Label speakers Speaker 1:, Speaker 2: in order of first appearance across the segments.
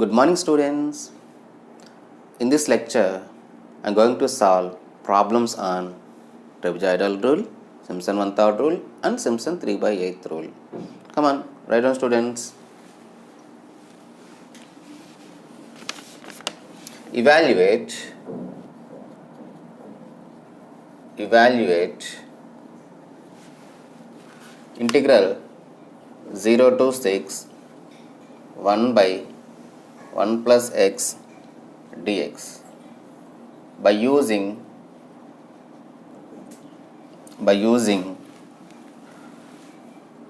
Speaker 1: Good morning, students. In this lecture, I am going to solve problems on trapezoidal rule, Simpson 1/3 rule and Simpson 3/8 rule. Come on, write down, students. Evaluate integral 0 to 6 1 by 1 plus x dx by using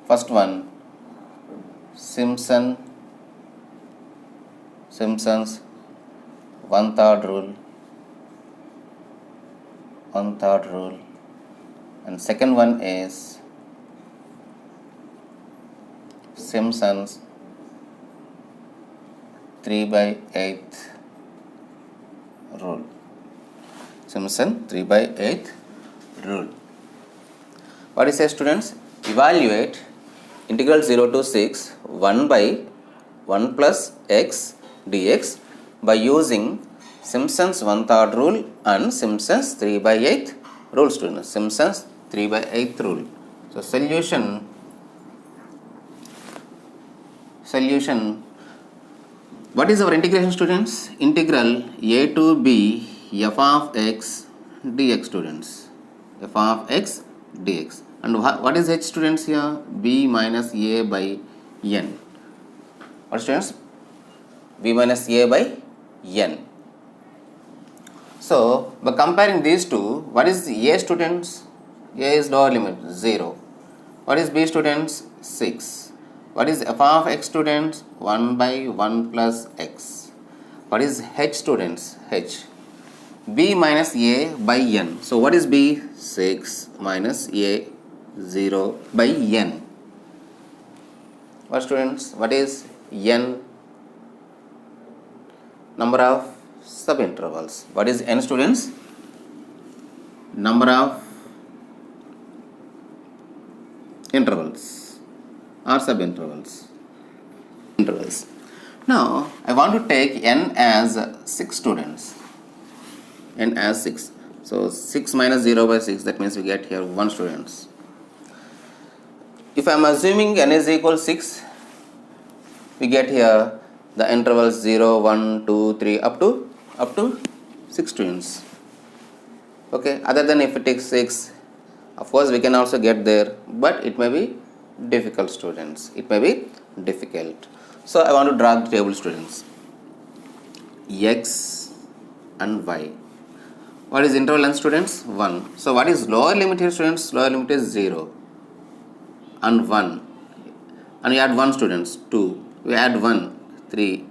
Speaker 1: first one Simpson's 1/3 rule, and second one is Simpson's 3/8 rule. Simpson 3/8 rule. What is it, students? Evaluate integral 0 to 6 1 by 1 plus x dx by using Simpson's 1/3 rule and Simpson's 3/8 rule, students. Simpson's 3/8 rule. So solution. What is our integration, students? Integral a to b f of x dx, students. F of x dx. And what is h, students, here? b minus a by n. What, students? b minus a by n. So by comparing these two, what is a, students? A is lower limit 0. What is b, students? 6. What is f of x, students? 1 by 1 plus x. What is h, students? H. b minus a by n. So what is b? 6 minus a 0 by n. What, students? What is n? Number of subintervals. What is n, students? Number of intervals or subintervals. Now I want to take n as 6, students. N as 6. So 6 minus 0 by 6, that means we get here 1, students. If I am assuming n is equal 6, we get here the intervals 0, 1, 2, 3 up to 6, students. Okay, other than if it takes 6, of course we can also get there, but it may be difficult, students. It may be difficult. So I want to draw the table, students. X and y. What is interval length, students? 1. So what is lower limit here, students? Lower limit is 0 and 1. And we add 1, students. 2. We add 1, 3.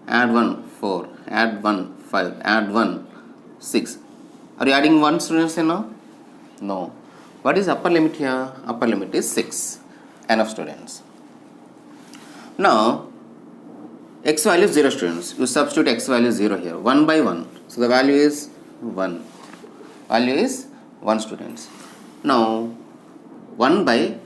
Speaker 1: Add 1, 4. Add 1, 5. Add 1, 6. Are you adding 1, students, now? No. What is upper limit here? Upper limit is 6. Enough, students. Now x value is 0, students. You substitute x value 0 here. 1 by 1. So the value is 1. Value is 1, students. Now 1 by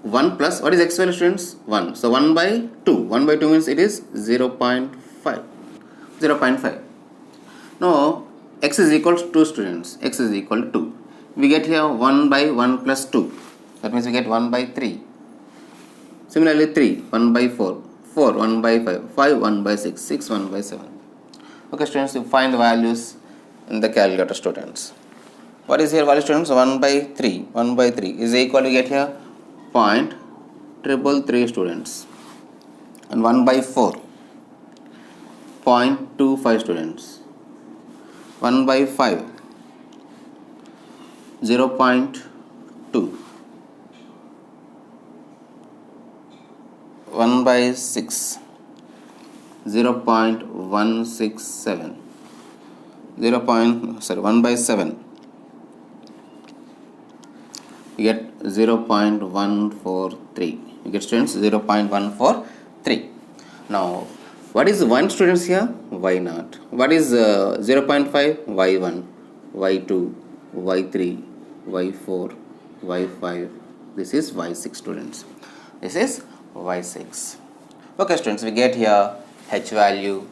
Speaker 1: 1 plus, what is x value, students? 1. So 1 by 2. 1 by 2 means it is 0.5. 0.5. Now x is equal to 2, students. X is equal to 2. We get here 1 by 1 plus 2. That means we get 1 by 3. Similarly 3, 1 by 4. 4, 1 by 5. 5, 1 by 6. 6, 1 by 7. Okay, students, you find the values in the calculator, students. What is here value, students? 1 by 3. 1 by 3 is equal, we get here 0.333, students. And 1 by 4. 0.25, students. 1 by 5. 0.2. 1 by 6, 0.167, 1 by 7, you get 0.143. You get, students, 0.143. Now what is 1, students, here? Y naught. What is 0.5? Y1, Y2, Y3, Y4, Y5. This is Y6, students. This is Y6. Okay, students, we get here h value,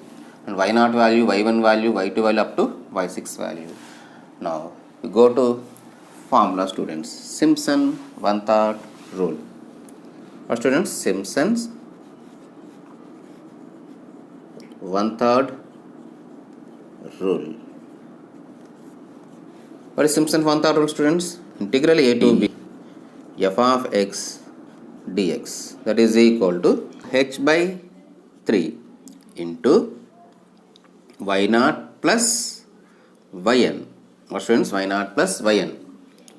Speaker 1: and y0 value, y1 value, y2 value up to y6 value. Now we go to formula, students. Simpson one-third rule. What, students? Simpson's one-third rule. What is Simpson's one-third rule, students? Integral a to b f of x dx, that is equal to h by 3 into y0 plus yn. What, students? y0 plus yn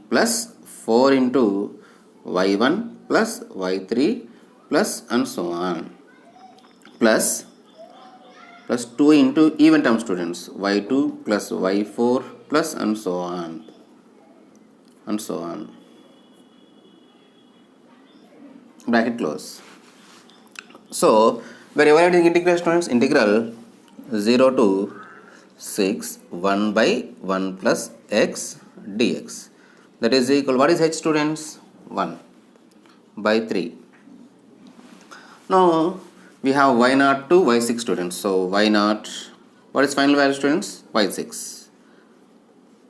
Speaker 1: plus 4 into y1 plus y3 plus and so on, plus 2 into even term, students, y2 plus y4 plus and so on and so on, bracket close. So we are evaluating integral, students. Integral 0 to 6 1 by 1 plus x dx, that is equal, what is h, students? 1 by 3. Now we have y0 to y6, students. So y0, what is final value, students? y6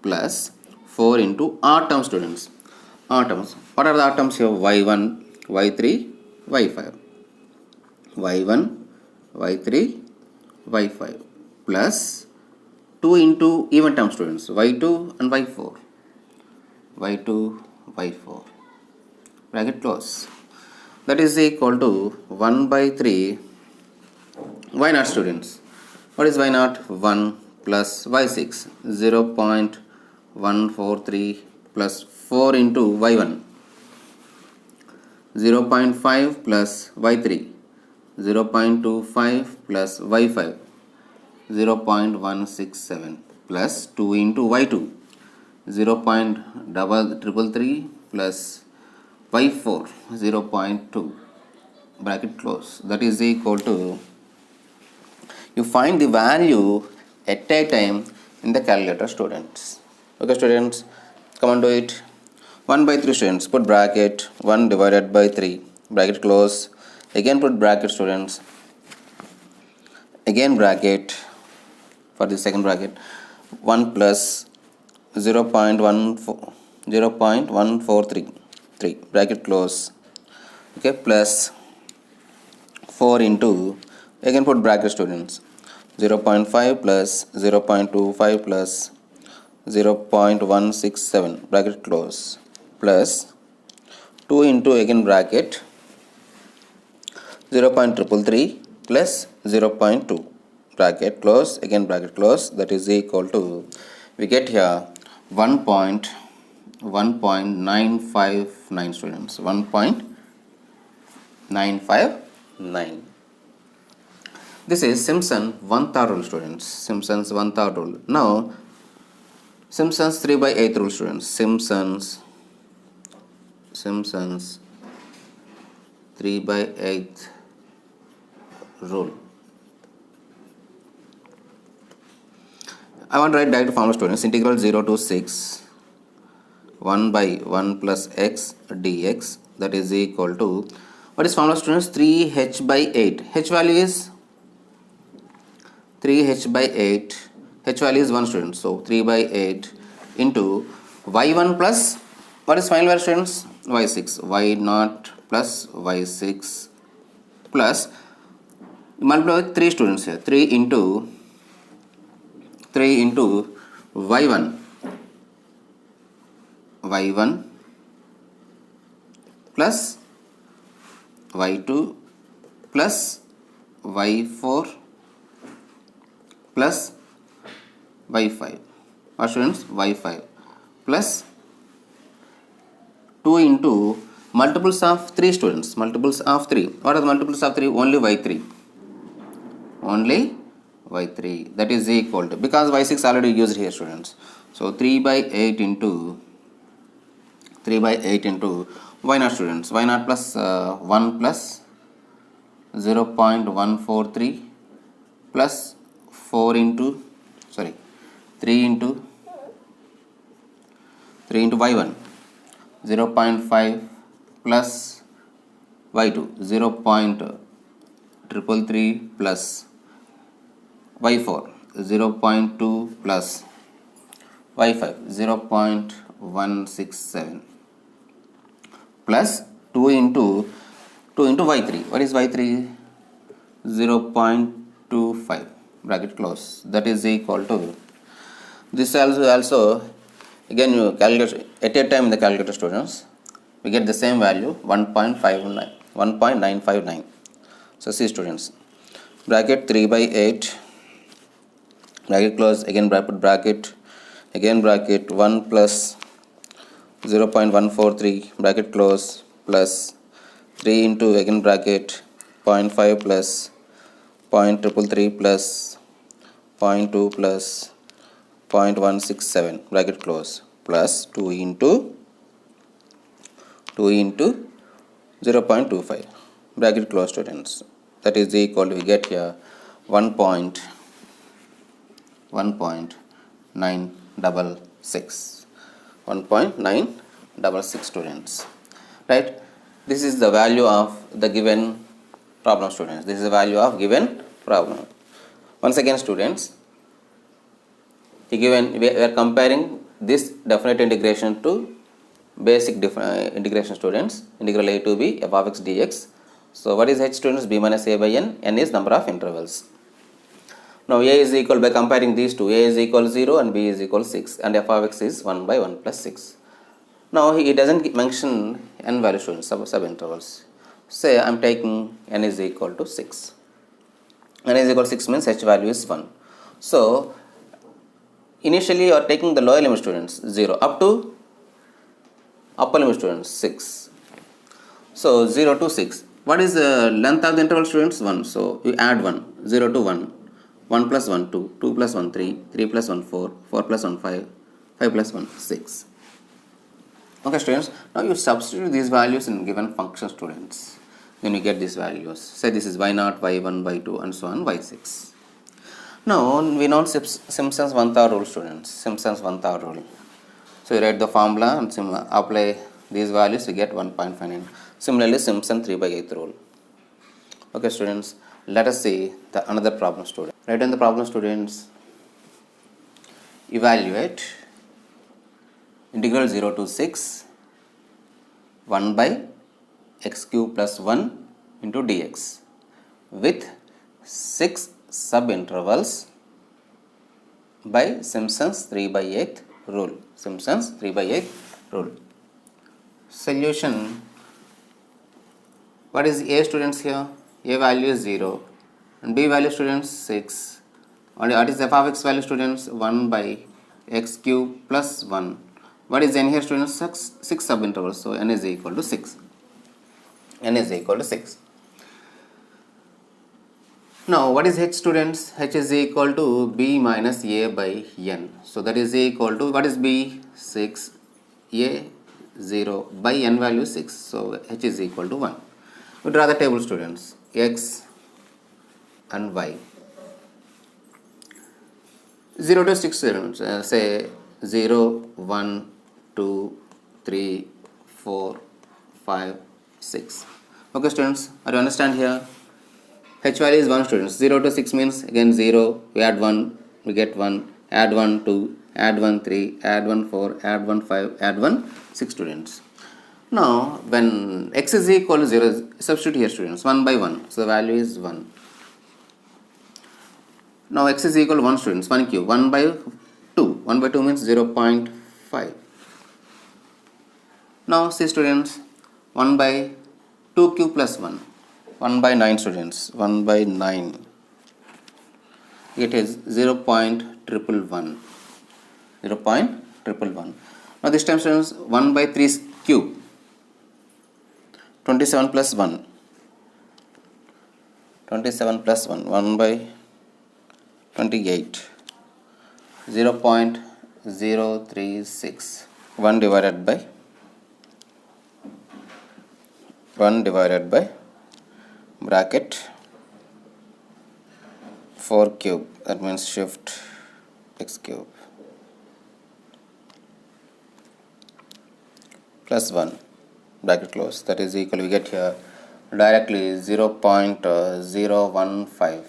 Speaker 1: plus 4 into r terms, students. R terms. What are the r terms here? y1, y3, y5. y1, y3, y5 plus 2 into even term, students. y2 and y4. y2, y4. Bracket close. That is equal to 1 by 3 y0, students. What is y0? 1 plus y6, 0.143 plus 4 into y1, 0.5 plus y3, 0.25 plus y5, 0.167 plus 2 into y2, 0.333 plus y4, 0.2, bracket close. That is equal to, you find the value at a time in the calculator, students. Okay, students, come on, do it. 1 by 3, students, put bracket, 1 divided by 3, bracket close. Again put bracket, students. Again bracket for the second bracket. 1 plus 0.143, bracket close. Okay, plus 4 into, again put bracket, students. 0.5 plus 0.25 plus 0.167, bracket close, plus 2 into, again bracket, 0.333 plus 0.2, bracket close, again bracket close. That is equal to, we get here 1.959, students. 1.959. This is Simpson one-third rule, students. Simpson's one-third rule. Now Simpson's 3 by 8 rule, students. Simpson's 3 by 8 rule. I want to write direct formula, students. Integral 0 to 6 1 by 1 plus x dx, that is equal to, what is formula, students? 3h by 8. H value is 3h by 8. H value is 1, students. So 3 by 8 into y1 plus, what is final value, students? y6. y0 plus y6 plus, multiply with 3, students here. 3 into y1 plus y2 plus y4 plus y5. What, students? y5 plus 2 into multiples of 3, students. Multiples of 3. What are the multiples of 3? Only y3. Only y3. That is equal to, because y6 already used here, students. So 3 by 8 into y0, students. y0 plus 1 plus 0.143 plus 4 into, 3 into y1, 0.5 plus y2, 0.333 plus y4 0.2 plus y5 0.167 plus 2 into y3. What is y3? 0.25 bracket close. That is equal to this. Also again you calculate at a time in the calculator, students, we get the same value 1.959. So see students, bracket 3 by 8 bracket close, again bracket 1 plus 0.143 bracket close plus 3 into again bracket 0.5 plus 0.333 plus 0.2 plus 0.167 bracket close plus 2 into 0.25 bracket close, students. That is equal to, we get here 1.966 students, right? This is the value of the given problem, students. This is the value of given problem. Once again, students, we are comparing this definite integration to basic integration, students. Integral a to b f of x dx. So what is h, students? B minus a by n. N is number of intervals. Now a is equal, by comparing these two, a is equal 0 and b is equal 6, and f of x is 1 by 1 plus 6. Now he doesn't mention n value, students, sub intervals. Say I am taking n is equal to 6. N is equal to 6 means h value is 1. So initially you are taking the lower limit, students, 0 up to upper limit, students, 6. So 0 to 6. What is the length of the interval, students? 1. So you add 1, 0 to 1. 1 plus 1 2, 2 plus 1 3, 3 plus 1 4, 4 plus 1 5, 5 plus 1 6. Okay, students, now you substitute these values in given function, students. Then you get these values. Say this is y0, y1, y2 and so on, y6. Now we know Simpson's one-third rule, students. Simpson's one-third rule. So you write the formula and apply these values, you get 1.59. Similarly, Simpson 3 by 8 rule. Okay, students, let us see the another problem, students. Write in the problem, students. Evaluate integral 0 to 6 1 by x cube plus 1 into dx with 6 subintervals by Simpson's 3 by 8 rule. Simpson's 3 by 8 rule. Solution. What is a, students, here? A value is 0 and b value, students, 6. And what is f of x value, students? 1 by x cube plus 1. What is n here, students? 6 subintervals. So n is equal to 6. N is equal to 6. Now what is h, students? H is equal to b minus a by n. So that is equal to, what is b? 6, a 0 by n value 6. So h is equal to 1. We draw the table, students. X and y. 0 to 6, students. Say 0, 1, 2, 3, 4, 5, 6. Okay, students, are you understand here? H value is 1, students. 0 to 6 means again 0, we add 1, we get 1, add 1, 2, add 1, 3, add 1, 4, add 1, 5, add 1, 6, students. Now, when x is equal to 0, substitute here, students, 1 by 1. So the value is 1. Now x is equal to 1, students, 1 cube, 1 by 2. 1 by 2 means 0.5. Now see, students, 1 by 2 cube plus 1. 1 by 9, students, 1 by 9. It is 0.111. 0.111. Now this time, students, 1 by 3 cube. 27 plus 1. 27 plus 1. 1 by 28. 0.036. 1 divided by bracket 4 cube, that means shift x cube plus 1 bracket close, that is equal, we get here directly 0.015.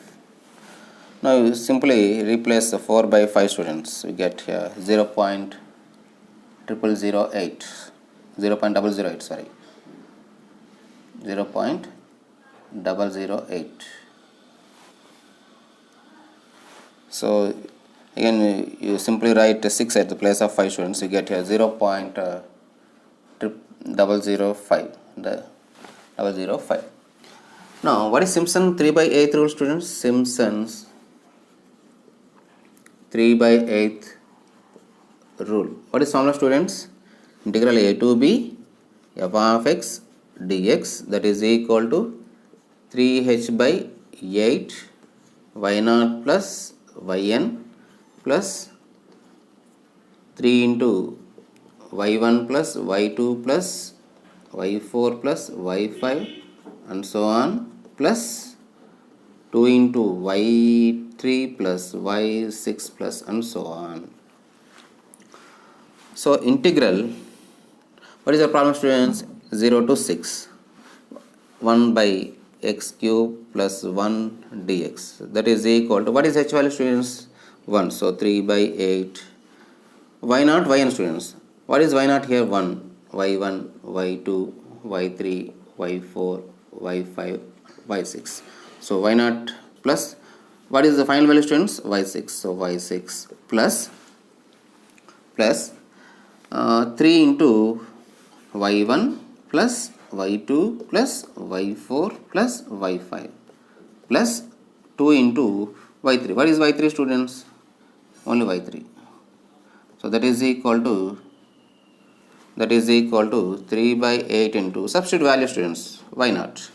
Speaker 1: Now you simply replace the 4 by 5 students. We get here 0.0008, 0.008, sorry, 0.008. So again you simply write 6 at the place of 5 students. You get here 0.005, the 005. Now what is Simpson 3 by 8 rule, students? Simpson's 3 by 8 rule. What is formula, students? Integral a to b f of x dx, that is equal to 3h by 8 y0 plus yn plus 3 into y1 plus y2 plus y4 plus y5 and so on, plus 2 into y3 plus y6 plus and so on. So integral, what is the problem, students? 0 to 6, 1 by x cube plus 1 dx, that is equal to, what is h value, students? 1. So 3 by 8. y0, yn, students. What is y0 here? 1. y1, y2, y3, y4, y5, y6. So y0 plus, what is the final value, students? y6. So y6 plus 3 into y1 plus y2 plus y4 plus y5 plus 2 into y3. What is y3, students? Only y3. So that is equal to 3 by 8 into, substitute value, students, y0,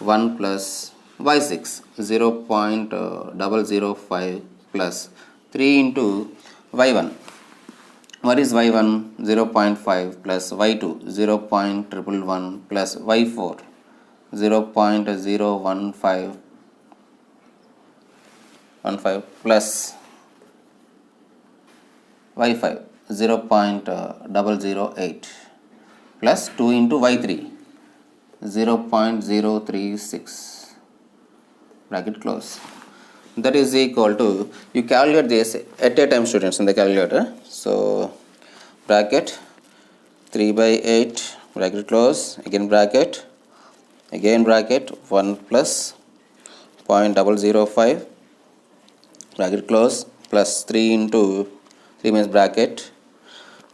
Speaker 1: 1 plus y6 0.005 plus 3 into y1. What is y1? 0.5 plus y2 0.111 plus y4 0.015 plus y5 0.008 plus 2 into y3 0.036, bracket close. That is equal to, you calculate this at a time, students, in the calculator. So bracket 3 by 8, bracket close, again bracket 1 plus 0.005, bracket close, plus 3 into 3 means bracket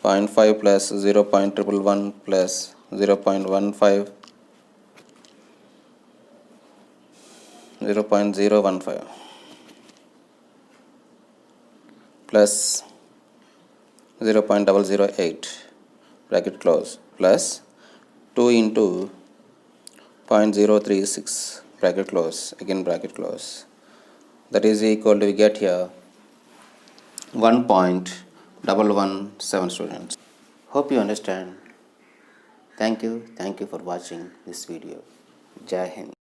Speaker 1: 0.5 plus 0.111 plus 0.15 plus 0.008, bracket close, plus 2 into 0.036, bracket close, again bracket close. That is equal to, we get here 1.117, students. Hope you understand. Thank you for watching this video. Jai Hind.